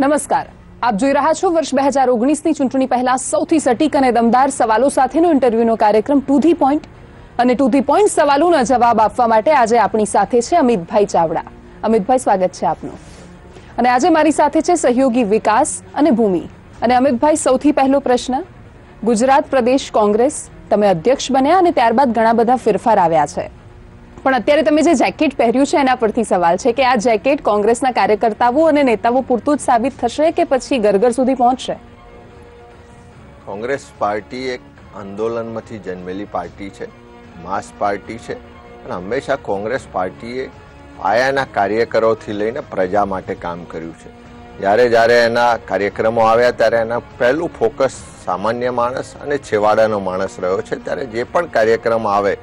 નમસ્કાર, આપ જોઈ રહ્યા છો વર્ષ 2019ની ચૂંટણી પહેલા સૌથી સટીક અને દમદાર સવાલો સાથેનો ઇન્ટરવ્યુનો કાર્યક્રમ ટુ ધી પોઈન્ટ. અને ટુ ધી પોઈન્ટ સવાલોના જવાબ આપવા માટે આજે આપણી સાથે છે અમિતભાઈ ચાવડા. અમિતભાઈ, સ્વાગત છે આપનું. અને આજે મારી સાથે છે સહયોગી વિકાસ અને ભૂમિ. અને અમિતભાઈ, સૌથી પહેલો પ્રશ્ન, ગુજરાત પ્રદેશ કોંગ્રેસ તમે અધ્યક્ષ બન્યા અને ત્યારબાદ ઘણા બધા ફેરફાર આવ્યા છે, પણ અત્યારે તમે જે જેકેટ પહેર્યું છે એના પરથી સવાલ છે કે આ જેકેટ કોંગ્રેસના કાર્યકર્તાઓ અને નેતાઓ પૂરતું જ સાબિત થશે કે પછી ઘર સુધી પહોંચશે? કોંગ્રેસ પાર્ટી એક આંદોલનમાંથી જન્મેલી પાર્ટી છે, માસ પાર્ટી છે, અને હંમેશા કોંગ્રેસ પાર્ટીએ પાયાના કાર્યકરોથી લઈને પ્રજા માટે કામ કર્યું છે. જ્યારે એના કાર્યક્રમો આવ્યા ત્યારે એના પહેલું ફોકસ સામાન્ય માણસ અને છેવાડાનો માણસ રહ્યો છે. ત્યારે જે પણ કાર્યક્રમ આવે,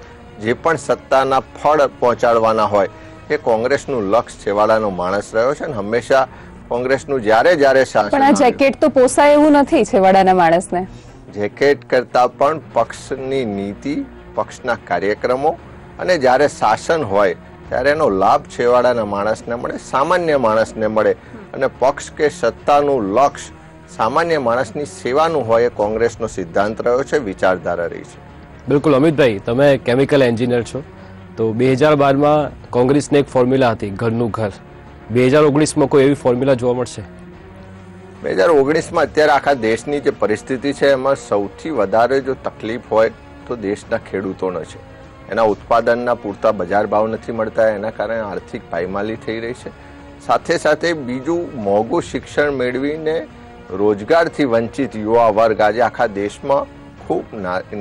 જે પણ સત્તાના ફળ પહોંચાડવાના હોય, એ કોંગ્રેસનું લક્ષ્ય છેવાડાનો માણસ રહ્યો છે. અને હંમેશા કોંગ્રેસનું જ્યારે પણ આ જેકેટ તો પોસાય એવું નથી છેવાડાના માણસને. જેકેટ કરતા પણ પક્ષની નીતિ, પક્ષના કાર્યક્રમો અને જ્યારે શાસન હોય ત્યારે એનો લાભ છેવાડાના માણસને મળે, સામાન્ય માણસને મળે. અને પક્ષ કે સત્તાનું લક્ષ્ય સામાન્ય માણસની સેવાનું હોય એ કોંગ્રેસનો સિદ્ધાંત રહ્યો છે, વિચારધારા રહી છે. બિલકુલ અમિતભાઈ, તમે કેમિકલ એન્જિનિયર છો, તો 2012માં કોંગ્રેસની એક ફોર્મ્યુલા હતી ઘરનું ઘર. 2019માં કોઈ એવી ફોર્મ્યુલા જોવા મળશે? 2019માં અત્યારે આખા દેશની જે પરિસ્થિતિ છે એમાં સૌથી વધારે જો તકલીફ હોય તો દેશના ખેડૂતોનો છે. એના ઉત્પાદનના પૂરતા બજાર ભાવ નથી મળતા, એના કારણે આર્થિક પાયમાલી થઈ રહી છે. સાથે સાથે બીજું, મોંઘું શિક્ષણ મેળવીને રોજગારથી વંચિત યુવા વર્ગ આજે આખા દેશમાં ખૂબ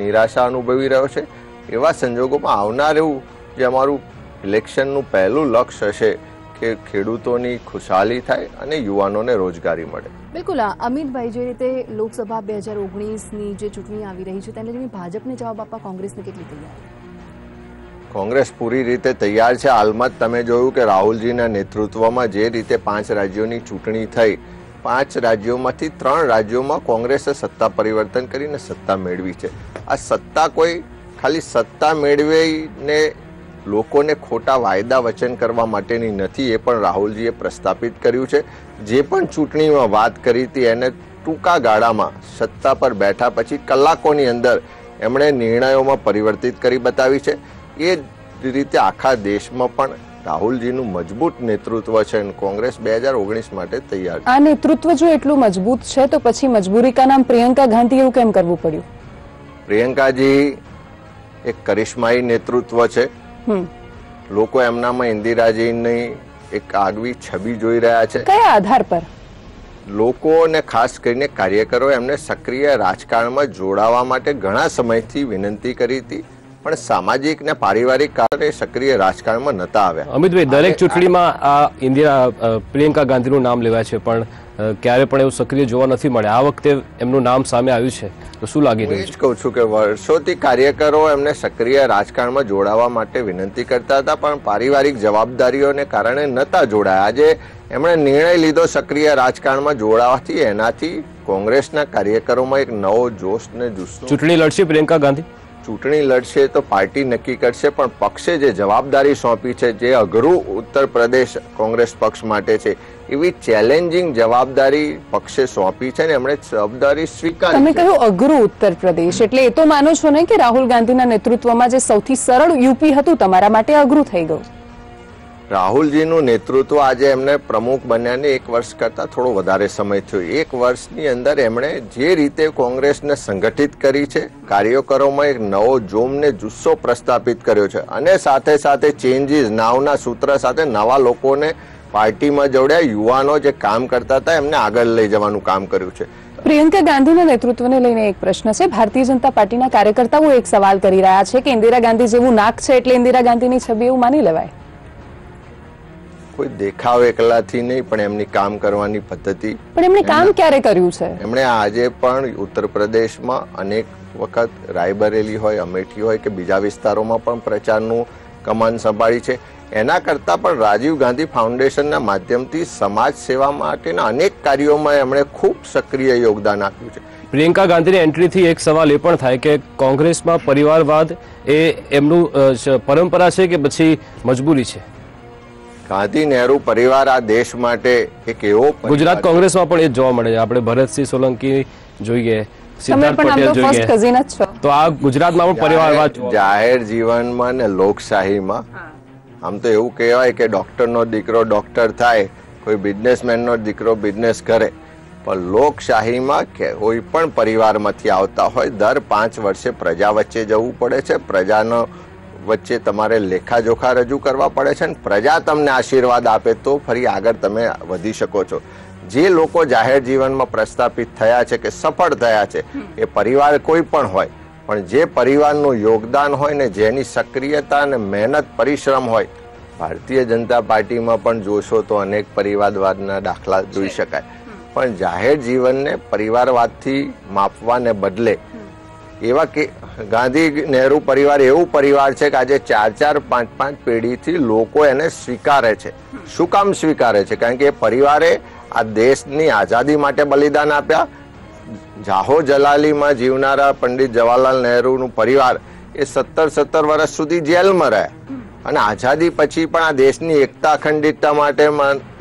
નિરાશા અનુભવી રહ્યો છે. એવા સંજોગોમાં આવનારું જે અમારું ઇલેક્શનનું પહેલું લક્ષ્ય હશે કે ખેડૂતોની ખુશાલી થાય અને યુવાનોને રોજગારી મળે. બિલકુલ અમિતભાઈ, જે રીતે લોકસભા 2019ની જે ચૂંટણી આવી રહી છે તેને લઈને ભાજપને જવાબ આપવા કોંગ્રેસને કેટલી તૈયારી? કોંગ્રેસ પૂરી રીતે તૈયાર છે. હાલમાં તમે જોયું કે રાહુલજીના નેતૃત્વમાં જે રીતે 5 રાજ્યોની ચૂંટણી થઈ, 5 રાજ્યોમાંથી 3 રાજ્યોમાં કોંગ્રેસે સત્તા પરિવર્તન કરીને સત્તા મેળવી છે. આ સત્તા કોઈ ખાલી સત્તા મેળવીને લોકોને ખોટા વાયદા વચન કરવા માટેની નથી, એ પણ રાહુલજીએ પ્રસ્થાપિત કર્યું છે. જે પણ ચૂંટણીમાં વાત કરી હતી એને ટૂંકા ગાળામાં સત્તા પર બેઠા પછી કલાકોની અંદર એમણે નિર્ણયોમાં પરિવર્તિત કરી બતાવી છે. એ જ રીતે આખા દેશમાં પણ રાહુલજીનું મજબૂત નેતૃત્વ છે અને કોંગ્રેસ 2019 માટે તૈયાર છે. આ નેતૃત્વ જો એટલું મજબૂત છે તો પછી મજબૂરી કા નામ પ્રિયંકા ગાંધી એવું કેમ કરવું પડ્યું? પ્રિયંકાજી એક કરિશ્માઈ નેતૃત્વ છે. લોકો એમનામાં ઇન્દિરાજીની એક આગવી છબી જોઈ રહ્યા છે. કયા આધાર પર? લોકો અને ખાસ કરીને કાર્યકરો એમને સક્રિય રાજકારણમાં જોડાવા માટે ઘણા સમયથી વિનંતી કરી હતી, પણ સામાજિક ને પારિવારિક કારણે સક્રિય રાજકારણમાં નતા આવ્યા. અમિતભાઈ, દરેક ચૂંટણીમાં આ પ્રિયંકા ગાંધીનું નામ લેવાય છે, પણ ક્યારે પણ એવું સક્રિય જોવા નથી મળે. આ વખતે એમનું નામ સામે આવ્યું છે, તો શું લાગી રહ્યું છે? કહું છું કે વર્ષોથી કાર્યકરો એમને સક્રિય રાજકારણમાં જોડાવા માટે વિનંતી કરતા હતા, પણ પારિવારિક જવાબદારીઓને કારણે નતા જોડાયા. આજે એમણે નિર્ણય લીધો સક્રિય રાજકારણમાં જોડાવાથી, એનાથી કોંગ્રેસના કાર્યકરોમાં એક નવો જોશ ને જુસ્સો. ચૂંટણી લડશે પ્રિયંકા ગાંધી? ચૂંટણી લડશે તો પાર્ટી નક્કી કરશે, પણ પક્ષે જે જવાબદારી સોંપી છે, જે અઘરું ઉત્તર પ્રદેશ કોંગ્રેસ પક્ષ માટે છે, એવી ચેલેન્જિંગ જવાબદારી પક્ષે સોંપી છે ને એમણે જવાબદારી સ્વીકારી. તમે કહ્યું અઘરું ઉત્તર પ્રદેશ, એટલે એ તો માનો છો ને કે રાહુલ ગાંધીના નેતૃત્વમાં જે સૌથી સરળ યુપી હતું તમારા માટે અઘરું થઈ ગયું? રાહુલજીનું નેતૃત્વ આજે એમને પ્રમુખ બન્યાને 1 વર્ષ કરતા થોડો વધારે સમય થયો. 1 વર્ષની અંદર એમણે જે રીતે કોંગ્રેસને સંગઠિત કરી છે, કાર્યકરોમાં એક નવો જોમ ને જુસ્સો પ્રસ્થાપિત કર્યો છે, અને સાથે સાથે ચેન્જીસ નાવના સૂત્ર સાથે નવા લોકોને પાર્ટીમાં જોડ્યા, યુવાનો જે કામ કરતા હતા એમને આગળ લઈ જવાનું કામ કર્યું છે. પ્રિયંકા ગાંધીના નેતૃત્વને લઈને એક પ્રશ્ન છે. ભારતીય જનતા પાર્ટીના કાર્યકર્તાઓ એક સવાલ કરી રહ્યા છે કે ઇન્દિરા ગાંધી જેવું નાક છે એટલે ઇન્દિરા ગાંધીની છબી એવું માની લેવાય? કોઈ દેખાવ એકલાથી નહીં, પણ એમની કામ કરવાની પદ્ધતિ. પણ એમણે કામ ક્યારે કર્યું છે? એમણે આજે પણ ઉત્તર પ્રદેશમાં અનેક વખત રાયબરેલી હોય, અમેઠી હોય કે બીજા વિસ્તારોમાં પણ પ્રચારનું કમાન સંભાળી છે. એના કરતા પણ રાજીવ ગાંધી ફાઉન્ડેશનના માધ્યમથી સમાજ સેવા માટેના અનેક કાર્યોમાં એમણે ખૂબ સક્રિય યોગદાન આપ્યું છે. પ્રિયંકા ગાંધીની એન્ટ્રીથી એક સવાલ એ પણ થાય કે કોંગ્રેસમાં પરિવારવાદ એ એમનું પરંપરા છે કે પછી મજબૂરી છે? ગાંધી નહેરુ પરિવાર આ દેશ માટે એક એવો ગુજરાત કોંગ્રેસમાં પણ એ જ જોવા મળે છે. આપણે ભરતસિંહ સોલંકી જોઈએ, તમે સિદ્ધાર્થ પણ આમ તો પટેલ ફર્સ્ટ જોઈએ, કઝિન જ છો. તો આ ગુજરાતમાં પણ પરિવારવાદ જાહેર જીવનમાં ને લોકશાહીમાં આમ તો એવું કહેવાય કે ડોક્ટરનો દીકરો ડોક્ટર થાય, કોઈ બિઝનેસમેનનો દીકરો બિઝનેસ કરે, પણ લોકશાહીમાં કોઈ પણ પરિવારમાંથી આવતા હોય દર 5 વર્ષે પ્રજા વચ્ચે જવું પડે છે. પ્રજાનો વચ્ચે તમારે લેખાજોખા રજૂ કરવા પડે છે, અને પ્રજા તમને આશીર્વાદ આપે તો ફરી આગળ તમે વધી શકો છો. જે લોકો જાહેર જીવનમાં પ્રસ્થાપિત થયા છે કે સફળ થયા છે, એ પરિવાર કોઈ પણ હોય, પણ જે પરિવારનું યોગદાન હોય ને જેની સક્રિયતા અને મહેનત પરિશ્રમ હોય, ભારતીય જનતા પાર્ટીમાં પણ જોશો તો અનેક પરિવારવાદના દાખલા જોઈ શકાય. પણ જાહેર જીવનને પરિવારવાદથી માપવાને બદલે એવા કે ગાંધી નહેરુ પરિવાર એવું પરિવાર છે કે આજે 4-4, 5-5 પેઢીથી લોકો એને સ્વીકારે છે. શું કામ સ્વીકારે છે? કારણ કે એ પરિવારે આ દેશની આઝાદી માટે બલિદાન આપ્યા. જાહો જલાલીમાં જીવનારા પંડિત જવાહરલાલ નહેરુનું પરિવાર એ 17 વર્ષ સુધી જેલમાં રહ્યા, અને આઝાદી પછી પણ આ દેશની એકતા અખંડિતતા માટે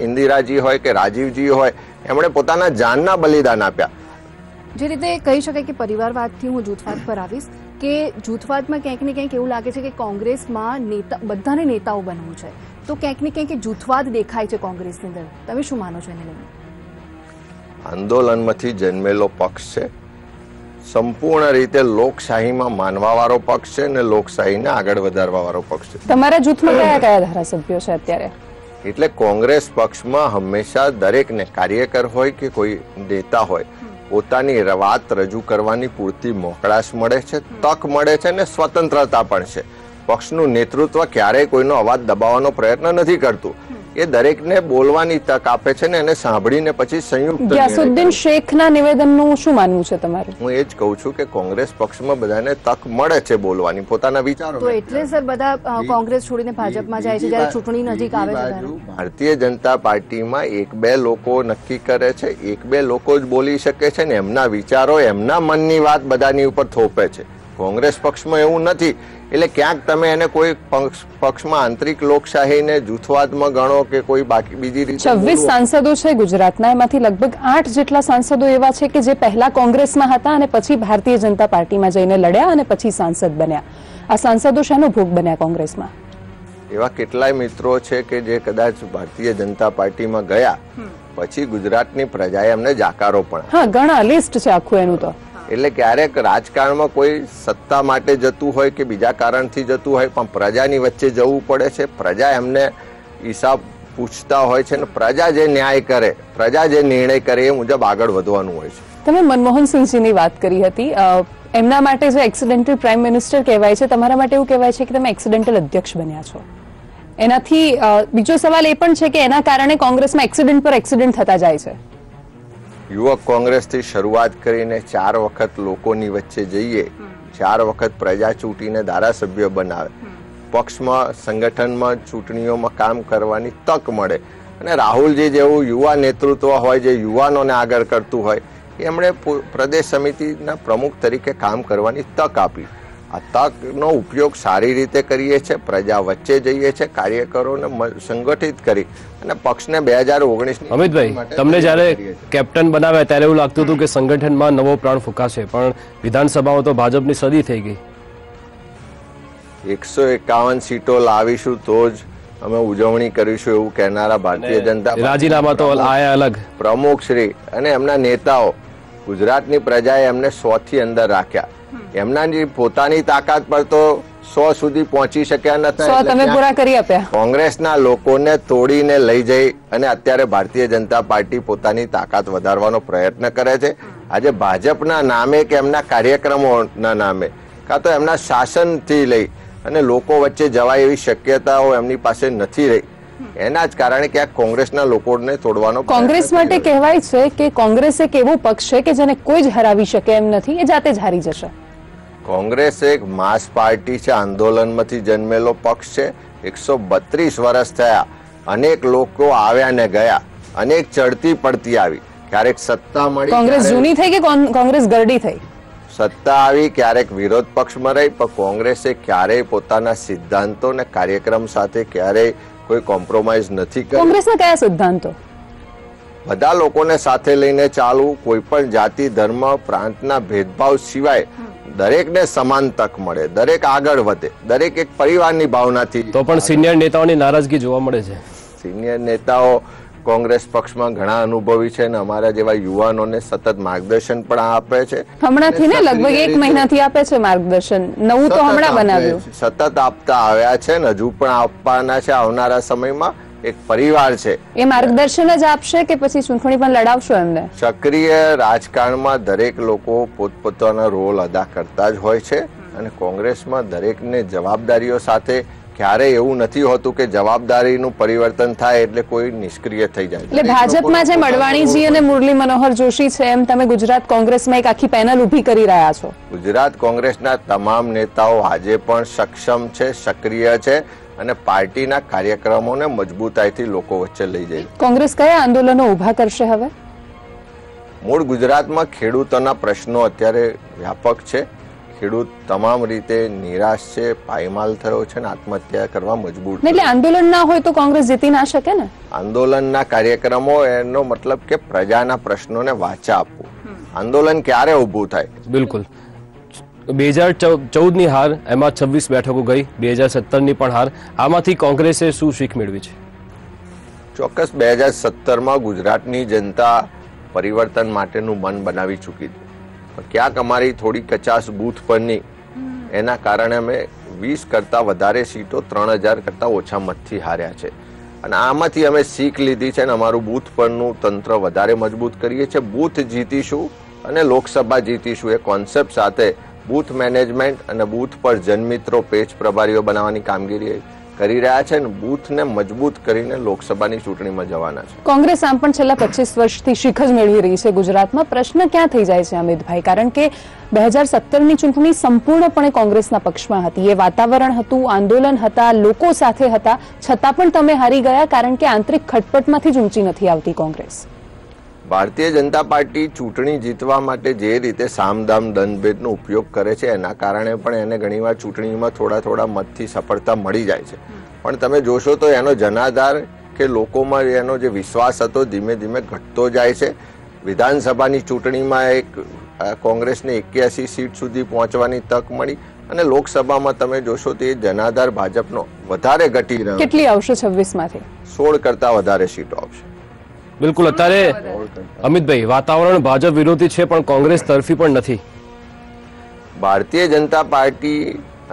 ઇન્દિરાજી હોય કે રાજીવજી હોય, એમણે પોતાના જાનના બલિદાન આપ્યા. જે રીતે કહી શકાય કે પરિવારવાદથી હું જૂથવાદ પર આવીશ કે જૂથવાદમાં ક્યાંક ને ક્યાંક એવું લાગે છે કે કોંગ્રેસમાં બધાને નેતાઓ બનવું છે, તો ક્યાંક ને ક્યાંક જૂથવાદ દેખાય છે કોંગ્રેસની અંદર. તમે શું માનો છો એને લઈને? આંદોલનમાંથી જન્મેલો પક્ષ છે, સંપૂર્ણ રીતે લોકશાહીમાં માનવાવાળો પક્ષ છે અને લોકશાહીને આગળ વધારવા વાળો પક્ષ છે. તમારા જૂથમાં કયા કયા ધારાસભ્યો છે અત્યારે? એટલે કોંગ્રેસ પક્ષમાં હંમેશા દરેકને કાર્યકર હોય કે કોઈ નેતા હોય પોતાની વાત રજૂ કરવાની પૂરતી મોકળાશ મળે છે, તક મળે છે અને સ્વતંત્રતા પણ છે. પક્ષનું નેતૃત્વ ક્યારેય કોઈનો અવાજ દબાવવાનો પ્રયત્ન નથી કરતું. એ દરેકને બોલવાની તક આપે છે ને એને સાંભળીને પછી સંયુક્ત. ગ્યાસુદ્દીન શેખના નિવેદનનું શું માનવું છે તમારું? હું એ જ કહું છું કે કોંગ્રેસ પક્ષમાં બધાને તક મળે છે બોલવાની, પોતાના વિચારો. તો એટલે સર બધા કોંગ્રેસ છોડીને ભાજપમાં જાય છે જ્યારે ચૂંટણી નજીક આવે છે? ભારતીય જનતા પાર્ટીમાં 1-2 લોકો નક્કી કરે છે, 1-2 લોકો જ બોલી શકે છે ને એમના વિચારો, એમના મનની વાત બધાની ઉપર થોપે છે. કોંગ્રેસ પક્ષમાં એવું નથી. એટલે ક્યાંક તમે એને કોઈ પક્ષમાં આંતરિક લોકશાહીને જૂથવાદમાં ગણો કે કોઈ બાકી બીજી રીતે. 26 સાંસદો છે ગુજરાતના, એમાંથી લગભગ 8 જેટલા સાંસદો એવા છે કે જે પહેલા કોંગ્રેસમાં હતા અને પછી ભારતીય જનતા પાર્ટીમાં જઈને લડ્યા અને પછી સાંસદ બન્યા. આ સાંસદો શાનો ભોગ બન્યા કોંગ્રેસમાં? એવા કેટલાય મિત્રો છે કે જે કદાચ ભારતીય જનતા પાર્ટીમાં ગયા પછી ગુજરાતની પ્રજાએ એમને જાકારો પણ. હા, ઘણા લિસ્ટ છે આખું એનું. તો એટલે ક્યારેક રાજકારણમાં કોઈ સત્તા માટે જતું હોય કે બીજા કારણથી જતું હોય, પણ પ્રજાની વચ્ચે જવું પડે છે. પ્રજા એમને હિસાબ પૂછતા હોય છે, અને પ્રજા જે ન્યાય કરે, પ્રજા જે નિર્ણય કરે એ મુજબ આગળ વધવાનું હોય છે. તમે મનમોહનસિંહજીની વાત કરી હતી, એમના માટે જે એક્સિડેન્ટલ પ્રાઇમ મિનિસ્ટર કહેવાય છે, તમારા માટે એવું કહેવાય છે કે તમે એક્સિડેન્ટલ અધ્યક્ષ બન્યા છો. એનાથી બીજો સવાલ એ પણ છે કે એના કારણે કોંગ્રેસમાં એક્સિડન્ટ પર એક્સિડન્ટ થતા જાય છે. યુવક કોંગ્રેસથી શરૂઆત કરીને 4 વખત લોકોની વચ્ચે જઈએ, 4 વખત પ્રજા ચૂંટીને ધારાસભ્ય બનાવે, પક્ષમાં સંગઠનમાં ચૂંટણીઓમાં કામ કરવાની તક મળે, અને રાહુલજી જેવું યુવા નેતૃત્વ હોય જે યુવાનોને આગળ કરતું હોય, એમણે પ્રદેશ સમિતિના પ્રમુખ તરીકે કામ કરવાની તક આપી. આ તકનો ઉપયોગ સારી રીતે કરીએ છીએ, પ્રજા વચ્ચે જઈએ છીએ, કાર્યકરોને સંગઠિત કરી અને પક્ષને 2019. અમિતભાઈ, તમને જ્યારે કેપ્ટન બનાવ્યા ત્યારે એવું લાગતું હતું કે સંગઠનમાં નવો પ્રાણ ફૂંકાશે, પણ વિધાનસભામાં તો ભાજપની સદી થઈ ગઈ. 151 સીટો લાવીશું તો જ અમે ઉજવણી કરીશું એવું કહેનારા ભારતીય જનતા રાજીનામા તો આયા અલગ પ્રમુખ શ્રી અને એમના નેતાઓ ગુજરાતની પ્રજાએ એમને 100 થી અંદર રાખ્યા. એમના પોતાની તાકાત પર તો 100 સુધી પહોંચી શક્યા નથી. તમે પૂરા કરી આપ્યા. કોંગ્રેસના લોકોને તોડીને લઈ જઈ અને અત્યારે ભારતીય જનતા પાર્ટી પોતાની તાકાત વધારવાનો પ્રયત્ન કરે છે. આજે ભાજપના નામે કે એમના કાર્યક્રમોના નામે કાં તો એમના શાસનથી લઈ અને લોકો વચ્ચે જવાય એવી શક્યતાઓ એમની પાસે નથી રહી. એના જ કારણે ક્યાંક કોંગ્રેસના લોકોને તોડવાનો. કોંગ્રેસ માટે કહેવાય છે કે કોંગ્રેસ એક એવો પક્ષ છે કે જેને કોઈ જ હરાવી શકે એમ નથી, એ જાતે જ હારી જશે. કોંગ્રેસ એક માસ પાર્ટી છે, આંદોલનમાંથી જન્મેલો પક્ષ છે. 132 વર્ષ થયા, અનેક લોકો આવ્યા ને ગયા, અનેક ચડતી પડતી આવી, ક્યારેક સત્તા મળી. કોંગ્રેસ જૂની થઈ કે કોંગ્રેસ ગરડી થઈ? સત્તા આવી, ક્યારેક વિરોધ પક્ષમાં રહી, પણ કોંગ્રેસે ક્યારેય પોતાના સિદ્ધાંતો ને કાર્યક્રમ સાથે ક્યારેય કોઈ કોમ્પ્રોમાઇઝ નથી કરી. કોંગ્રેસના કયા સિદ્ધાંતો? બધા લોકોને સાથે લઈને ચાલવું, કોઈ પણ જાતિ, ધર્મ, પ્રાંતના ભેદભાવ સિવાય દરેકને સમાન તક મળે, દરેક આગળ વધે, દરેક એક પરિવારની ભાવનાથી. તો પણ સિનિયર નેતાઓની નારાજગી જોવા મળે છે. સિનિયર નેતાઓ કોંગ્રેસ પક્ષમાં ઘણા અનુભવી છે અને અમારા જેવા યુવાનોને સતત માર્ગદર્શન પણ આપે છે. હમણાંથી ને લગભગ 1 મહિનાથી આપે છે માર્ગદર્શન. નવું તો હમણાં બનાવ્યું. સતત આપતા આવ્યા છે ને હજુ પણ આપવાના છે. આવનારા સમયમાં એક પરિવાર છે. એ માર્ગદર્શન જ આપશે કે પછી ચૂંટણી પણ લડાવશો એમને? સક્રિય રાજકારણમાં દરેક લોકો પોતપોતાનો રોલ અદા કરતા જ હોય છે અને કોંગ્રેસમાં દરેકને જવાબદારીઓ સાથે ક્યારેય એવું નથી હોતું કે જવાબદારીનું પરિવર્તન થાય એટલે કોઈ નિષ્ક્રિય થઈ જાય. એટલે ભાજપમાં જેમ અડવાણીજી અને મુરલી મનોહર જોશી છે એમ તમે ગુજરાત કોંગ્રેસમાં એક આખી પેનલ ઊભી કરી રહ્યા છો. ગુજરાત કોંગ્રેસના તમામ નેતાઓ આજે પણ સક્ષમ છે, સક્રિય છે અને પાર્ટીના કાર્યક્રમોને મજબૂતાઈથી લોકો વચ્ચે લઈ જાય. કોંગ્રેસ કયા આંદોલનો ઊભા કરશે હવે? મૂળ ગુજરાતમાં ખેડૂતોના પ્રશ્નો અત્યારે વ્યાપક છે. ખેડૂત તમામ રીતે નિરાશ છે, પાયમાલ થયો છે અને આત્મહત્યા કરવા મજબૂર. એટલે આંદોલન ના હોય તો કોંગ્રેસ જીતી ના શકે ને? આંદોલનના કાર્યક્રમો એનો મતલબ કે પ્રજાના પ્રશ્નોને વાચા આપવું. આંદોલન ક્યારે ઊભું થાય? બિલકુલ. 2014ની હાર, એમાં 26 બેઠકો ગઈ, 2017ની પણ હાર. આમાંથી કોંગ્રેસે શું શીખ મેળવી છે? ચોક્કસ 2017માં ગુજરાતની જનતા પરિવર્તન માટેનું મન બનાવી ચૂકી હતી. ક્યાંક અમારી થોડી કચાશ બૂથ પરની એના કારણે અમે 20 કરતા વધારે સીટો 3000 કરતા ઓછા મતથી હાર્યા છે અને આમાંથી અમે શીખ લીધી છે અને અમારું બૂથ પરનું તંત્ર વધારે મજબૂત કરીએ છીએ. બૂથ જીતીશું અને લોકસભા જીતીશું એ કોન્સેપ્ટ સાથે બૂથ મેનેજમેન્ટ અને બૂથ પર જનમિત્રો, પેજ પ્રભારીઓ બનાવવાની કામગીરી કરી રહ્યા છે અને બૂથને મજબૂત કરીને લોકસભાની ચૂંટણીમાં જવાના છે. કોંગ્રેસ આમ પણ છેલ્લા 25 વર્ષથી શીખ જ મેળવી રહી છે ગુજરાતમાં. પ્રશ્ન ક્યાં થઈ જાય છે અમિતભાઈ? કારણ કે 2017ની ચૂંટણી સંપૂર્ણપણે કોંગ્રેસના પક્ષમાં હતી. એ વાતાવરણ હતું, આંદોલન હતા, લોકો સાથે હતા, છતાં પણ તમે હારી ગયા કારણ કે આંતરિક ખટપટમાંથી જ ઊંચી નથી આવતી કોંગ્રેસ. ભારતીય જનતા પાર્ટી ચૂંટણી જીતવા માટે જે રીતે સામદામ દંડભેદનો ઉપયોગ કરે છે એના કારણે પણ એને ઘણીવાર ચૂંટણીમાં થોડા મતથી સફળતા મળી જાય છે. પણ તમે જોશો તો એનો જનાધાર કે લોકોમાં એનો જે વિશ્વાસ હતો ધીમે ધીમે ઘટતો જાય છે. વિધાનસભાની ચૂંટણીમાં એક કોંગ્રેસને 81 સીટ સુધી પહોંચવાની તક મળી અને લોકસભામાં તમે જોશો તો એ જનાધાર ભાજપનો વધારે ઘટી રહ્યો. કેટલી આવશે 26માંથી? 16 કરતા વધારે સીટો આવશે. બિલકુલ. અત્યારે અમિતભાઈ, વાતાવરણ ભાજપ વિરોધી છે પણ કોંગ્રેસ તરફી પણ નથી. ભારતીય જનતા પાર્ટી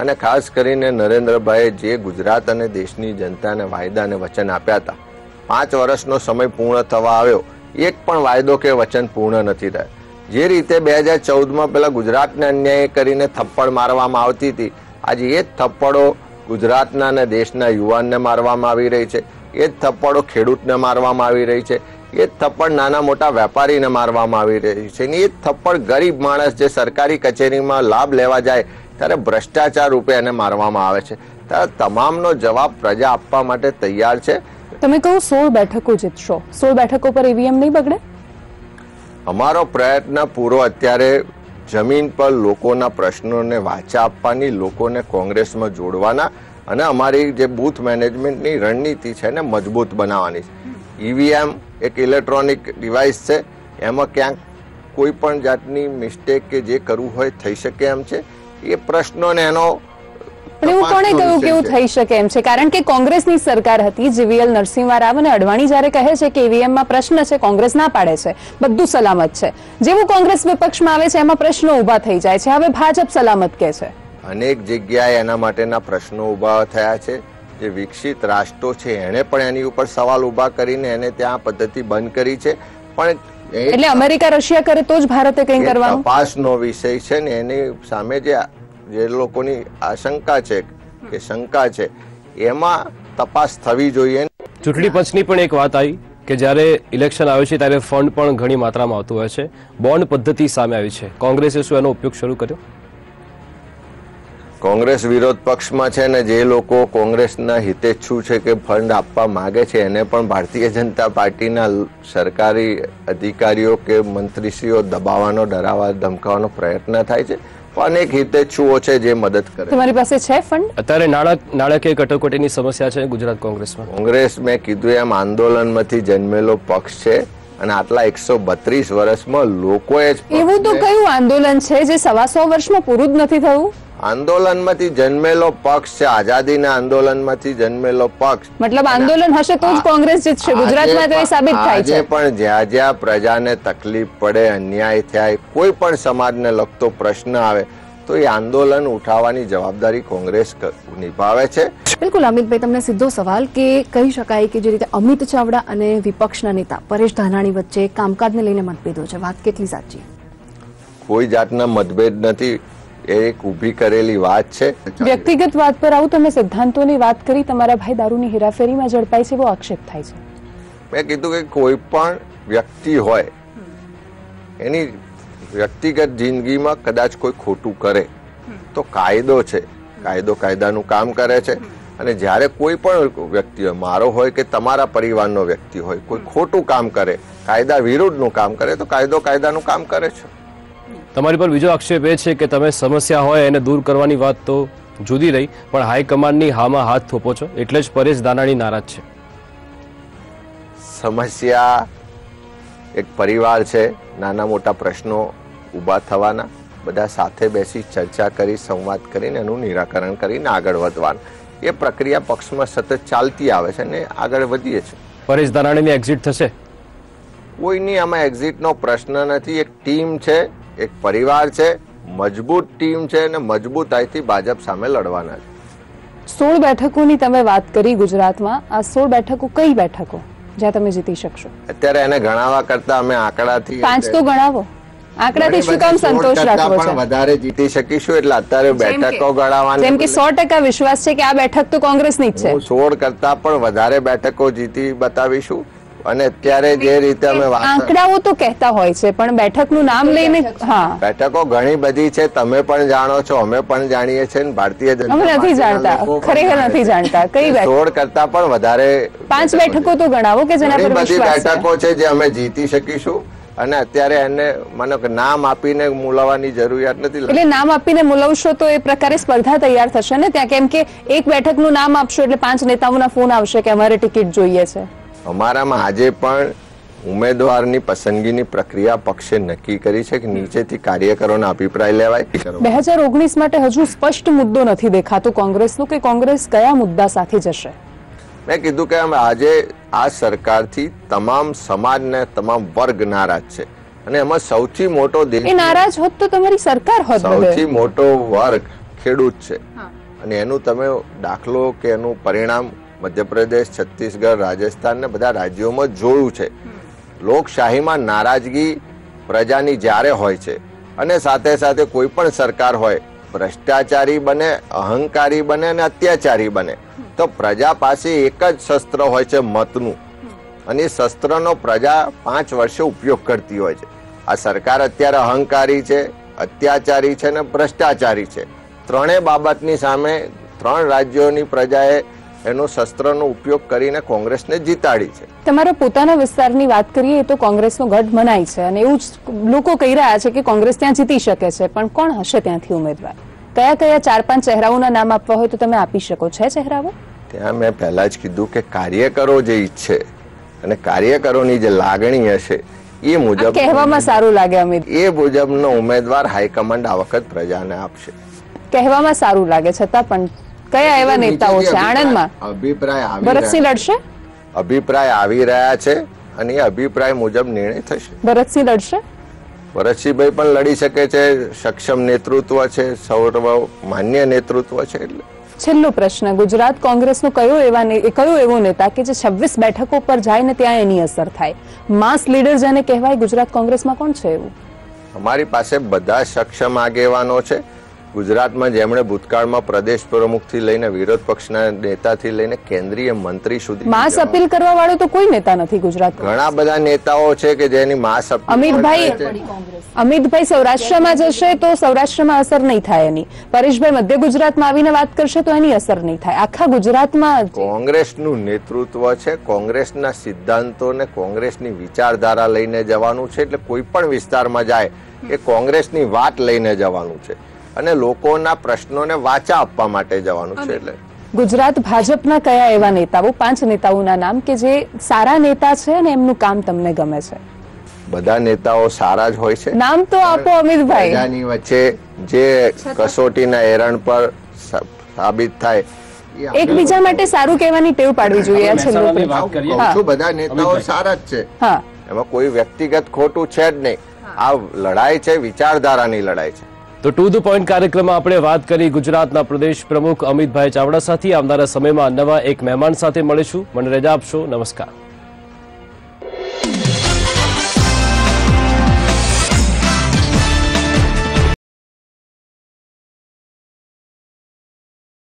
અને ખાસ કરીને નરેન્દ્રભાઈએ જે ગુજરાત અને દેશની જનતાને વાયદા અને વચન આપ્યા હતા, 5 વર્ષનો સમય પૂર્ણ થવા આવ્યો, એક પણ વાયદો કે વચન પૂર્ણ નથી થયા. જે રીતે 2014માં પેલા ગુજરાતને અન્યાય કરીને થપ્પડ મારવામાં આવતી હતી, આજે એ જ થપ્પડો ગુજરાતના અને દેશના યુવાનને મારવામાં આવી રહી છે. એ જ થપ્પડો ખેડૂતને મારવામાં આવી રહી છે. એ જ થપ્પડ નાના મોટા વેપારીને મારવામાં આવી રહી છે. એ જ થપ્પડ ગરીબ માણસ જે સરકારી કચેરીમાં લાભ લેવા જાય ત્યારે ભ્રષ્ટાચાર રૂપે એને મારવામાં આવે છે. ત્યારે તમામનો જવાબ પ્રજા આપવા માટે તૈયાર છે. તમે કહો 16 બેઠકો જીતશો, 16 બેઠકો પર ઈવીએમ નહીં બગડે? અમારો પ્રયત્ન પૂરો અત્યારે જમીન પર લોકોના પ્રશ્નોને વાચા આપવાની, લોકોને કોંગ્રેસમાં જોડવાના અને અમારી જે બૂથ મેનેજમેન્ટની રણનીતિ છે એને મજબૂત બનાવવાની છે. ઈવીએમ એક ઇલેક્ટ્રોનિક ડિવાઇસ છે, એમાં ક્યાંક કોઈ પણ જાતની મિસ્ટેક કે જે કરવું હોય થઈ શકે એમ છે. એ પ્રશ્નોને એનો પણ એવું કોણે કહ્યું કે એવું થઈ શકે એમ છે? કારણ કે કોંગ્રેસની સરકાર હતી, જીવીએલ નરસિંહ રાવ અને અડવાણી જ્યારે કહે છે કે ઈવીએમમાં પ્રશ્ન છે, કોંગ્રેસ ના પાડે છે, બધું સલામત છે. જેવું કોંગ્રેસ વિપક્ષમાં આવે છે એમાં પ્રશ્નો ઉભા થઈ જાય છે. હવે ભાજપ સલામત કહે છે. અનેક જગ્યાએ એના માટેના પ્રશ્નો ઉભા થયા છે. જે વિકસિત રાષ્ટ્રો છે એને પણ એની ઉપર સવાલ ઉભા કરીને એને ત્યાં પદ્ધતિ બંધ કરી છે. પણ એટલે અમેરિકા રશિયા કરે તો જ ભારતે કંઈ કરવાનું? તપાસનો વિષય છે ને એની સામે જે લોકોની આશંકા છે કે શંકા છે એમાં તપાસ થવી જોઈએ. ચૂંટણી પંચની પણ એક વાત આવી કે જ્યારે ઇલેક્શન આવે છે ત્યારે ફંડ પણ ઘણી માત્રામાં આવતું હોય છે. બોન્ડ પદ્ધતિ સામે આવી છે. કોંગ્રેસે શું એનો ઉપયોગ શરૂ કર્યો? કોંગ્રેસ વિરોધ પક્ષમાં છે ને જે લોકો કોંગ્રેસના હિતેચ્છુ છે કે ફંડ આપવા માંગે છે એને પણ ભારતીય જનતા પાર્ટીના સરકારી અધિકારીઓ કે મંત્રીશ્રીઓ દબાવવાનો, ડરાવવા, ધમકાવવાનો પ્રયત્ન થાય છે. અનેક હિતેચ્છુઓ છે જે મદદ કરે. તમારી પાસે છે ફંડ? અત્યારે નાણાકીય કટોકટીની સમસ્યા છે ગુજરાત કોંગ્રેસમાં. કોંગ્રેસ મેં કીધું એમ આંદોલનમાંથી જન્મેલો પક્ષ છે અને આટલા 132 વર્ષમાં લોકોએ એવું તો કયું આંદોલન છે જે 125 વર્ષમાં પૂરું જ નથી થયું? આંદોલનમાંથી જન્મેલો પક્ષ છે, આઝાદીના આંદોલનમાંથી જન્મેલો પક્ષ. મતલબ આંદોલન હશે તો જ કોંગ્રેસ જીતશે. ગુજરાતમાં તો એ સાબિત થાય છે. આજે પણ જ્યાં જ્યાં પ્રજાને તકલીફ પડે, અન્યાય થાય, કોઈ પણ સમાજને લગતો પ્રશ્ન આવે તો એ આંદોલન ઉઠાવવાની જવાબદારી કોંગ્રેસ નિભાવે છે. બિલકુલ અમિતભાઈ, તમને સીધો સવાલ કે કહી શકાય કે જે રીતે અમિત ચાવડા અને વિપક્ષના નેતા પરેશ ધાનાણી વચ્ચે કામકાજને લઈને મતભેદો છે, વાત કેટલી સાચી? કોઈ જાતના મતભેદ નથી, એ એક ઊભી કરેલી વાત છે. વ્યક્તિગત વાત પર આવું, તમે સિદ્ધાંતોની વાત કરી, તમારા ભાઈ દારૂની હેરાફેરીમાં ઝડપાય છે એવો આક્ષેપ થાય છે. મેં કીધું કે કોઈ પણ વ્યક્તિ હોય એની વ્યક્તિગત જિંદગીમાં કદાચ કોઈ ખોટું કરે તો કાયદો છે, કાયદો કાયદાનું કામ કરે છે. અને જ્યારે કોઈ પણ વ્યક્તિ હોય, મારો હોય કે તમારા પરિવારનો વ્યક્તિ હોય, કોઈ ખોટું કામ કરે, કાયદા વિરુદ્ધનું કામ કરે તો કાયદો કાયદાનું કામ કરે છે. તમારી પર બીજો આક્ષેપ એ છે કે તમે સમસ્યા હોય એને દૂર કરવાની વાત તો જુદી રહી, પણ હાઈકમાન્ડની હામાં હાથ થોપો છો, એટલે જ પરેશ ધાનાણી નારાજ છે. સમસ્યા એક પરિવાર છે, નાના મોટા પ્રશ્નો ઊભા થવાના, બધા સાથે બેસી ચર્ચા કરી, સંવાદ કરીને એનું નિરાકરણ કરીને આગળ વધવાનું, એ પ્રક્રિયા પક્ષમાં સતત ચાલતી આવે છે અને આગળ વધીએ છે. પરેશ ધાનાણીની એક્ઝિટ થશે? કોઈની આમાં એક્ઝિટનો પ્રશ્ન નથી. એક ટીમ છે, એક પરિવાર છે, મજબૂત ટીમ છે અને મજબૂતાઈથી ભાજપ સામે લડવાના છે. 16 બેઠકોની તમે વાત કરી ગુજરાતમાં. આ 16 બેઠકો કઈ બેઠકો જ્યાં તમે જીતી શકશો? અત્યારે એને ગણાવવા કરતા અમે આંકડાથી 5 તો ગણાવો. આંકડાથી શું કામ સંતોષ રાખવો છે? વધારે જીતી શકીશું એટલે અત્યારે બેઠકો ગણાવવાની. જેમ કે 100% વિશ્વાસ છે કે આ બેઠક તો કોંગ્રેસની જ છે. 16 કરતા પણ વધારે બેઠકો જીતી બતાવીશું. અને અત્યારે જે રીતે અમે આંકડાઓ તો કહેતા હોય છે, પણ બેઠકનું નામ લઈને બેઠકો ઘણી બધી છે, તમે પણ જાણો છો, અમે પણ જાણીએ છીએ. ભારતીય જનતા અમે નથી જાણતા, ખરેખર નથી જાણતા કઈ બેઠક. 16 કરતા પણ વધારે 5 બેઠકો તો ગણાવો કે જેના પર વિશ્વાસ છે. બેઠકો છે જે અમે જીતી શકીશું. અને અત્યારે એને મને નામ આપીને મૂલવવાની જરૂરિયાત નથી. એટલે નામ આપીને મૂલવશો તો એ પ્રકારે સ્પર્ધા તૈયાર થશે ને ત્યાં, કેમ કે એક બેઠકનું નામ આપશો એટલે 5 નેતાઓના ફોન આવશે કે અમારે ટિકિટ જોઈએ છે. અમારામાં આજે પણ ઉમેદવારની પસંદગીની પ્રક્રિયા પક્ષે નક્કી કરી છે કે નીચેથી કાર્યકરોના અભિપ્રાય લેવાય. 2019 માટે હજુ સ્પષ્ટ મુદ્દો નથી દેખાતો કોંગ્રેસનો કે કોંગ્રેસ કયા મુદ્દા સાથે જશે? મેં કીધું કે આજે આ સરકારથી તમામ સમાજને તમામ વર્ગ નારાજ છે અને એમાં સૌથી મોટો એ નારાજ હોત તો તમારી સરકાર હોત. સૌથી મોટો વર્ગ ખેડૂત છે અને એનું તમે દાખલો કે એનું પરિણામ મધ્યપ્રદેશ, છત્તીસગઢ, રાજસ્થાન ને બધા રાજ્યોમાં જોયું છે. લોકશાહીમાં નારાજગી પ્રજાની જ્યારે હોય છે અને સાથે સાથે કોઈ પણ સરકાર હોય ભ્રષ્ટાચારી બને, અહંકારી બને અને અત્યાચારી બને તો પ્રજા પાસે એક જ શસ્ત્ર હોય છે, મતનું. અને એ શસ્ત્રનો પ્રજા 5 વર્ષે ઉપયોગ કરતી હોય છે. આ સરકાર અત્યારે અહંકારી છે, અત્યાચારી છે અને ભ્રષ્ટાચારી છે. ત્રણેય બાબતની સામે 3 રાજ્યોની પ્રજાએ એનો શસ્ત્રનો ઉપયોગ કરીને કોંગ્રેસને જીતાડી છે. તમારા પોતાના વિસ્તારની વાત કરીએ તો કોંગ્રેસનો ગઢ મનાય છે અને એવું જ લોકો કહી રહ્યા છે કે કોંગ્રેસ ત્યાં જીતી શકે છે, પણ કોણ હશે ત્યાંથી ઉમેદવાર? કયા કયા 4-5 ચહેરાઓના નામ આપવા હોય તો તમે આપી શકો. છે ચહેરાઓ ત્યાં? મેં પહેલા જ કીધું કે કાર્યકરો જે ઈચ્છે અને કાર્યકરોની જે લાગણી હશે એ મુજબ કહેવામાં સારું લાગે અમિત, એ મુજબનો ઉમેદવાર હાઈકમાન્ડ આ વખત પ્રજાને આપશે. કહેવામાં સારું લાગે, છતાં પણ કયા એવા નેતાઓ છે આણંદમાં? અભિપ્રાય ભરતસિંહ લડશે? અભિપ્રાય આવી રહ્યા છે અને એ અભિપ્રાય મુજબ નિર્ણય થશે. ભરતસિંહ લડશે? ભરતસિંહભાઈ પણ લડી શકે છે, સક્ષમ નેતૃત્વ છે, સૌરવ માન્ય નેતૃત્વ છે. એટલે છેલ્લો પ્રશ્ન, ગુજરાત કોંગ્રેસનો કયો એવો નેતા કે જે 26 બેઠકો પર જાય ને ત્યાં એની અસર થાય? માસ લીડર જેને કહેવાય ગુજરાત કોંગ્રેસમાં કોણ છે એવું? અમારી પાસે બધા સક્ષમ આગેવાનો છે ગુજરાતમાં, જેમણે ભૂતકાળમાં પ્રદેશ પ્રમુખથી લઈને વિરોધ પક્ષના નેતાથી લઈને કેન્દ્રીય મંત્રી સુધી માસ અપીલ કરવા વાળો તો કોઈ નેતા નથી ગુજરાતમાં. ઘણા બધા નેતાઓ છે કે જેની માસ અમિતભાઈ સૌરાષ્ટ્રમાં જશે તો સૌરાષ્ટ્રમાં અસર નહીં થાય એની. પરેશભાઈ મધ્ય ગુજરાતમાં આવીને વાત કરશે તો એની અસર નહીં થાય. આખા ગુજરાતમાં કોંગ્રેસનું નેતૃત્વ છે, કોંગ્રેસના સિદ્ધાંતોને, કોંગ્રેસની વિચારધારા લઈને જવાનું છે. એટલે કોઈ પણ વિસ્તારમાં જાય એ કોંગ્રેસની વાત લઈને જવાનું છે. અને લોકોના પ્રશ્નોને વાચા આપવા માટે જવાનું છે. એટલે ગુજરાત ભાજપના કયા એવા નેતાઓ, 5 નેતાઓના નામ કે જે સારા નેતા છે અને એમનું કામ તમને ગમે છે? બધા નેતાઓ સારા જ હોય છે. નામ તો આપો અમિતભાઈ. પ્રજાની વચ્ચે જે કસોટીના એરણ પર સાબિત થાય એકબીજા માટે સારું કહેવાની ટેવ પાડવી જોઈએ. આ છેલ્લો વાત કરીએ. હા. બધા નેતાઓ સારા જ છે. હા, એમાં કોઈ વ્યક્તિગત ખોટું છે જ નહીં. આ લડાઈ છે વિચારધારાની લડાઈ છે. તો ટુ ધ પોઈન્ટ કાર્યક્રમમાં આપણે વાત કરી ગુજરાતના પ્રદેશ પ્રમુખ અમિતભાઈ ચાવડા સાથે. આવનારા સમયમાં નવા એક મહેમાન સાથે મળીશું. મને રજા આપશો. નમસ્કાર.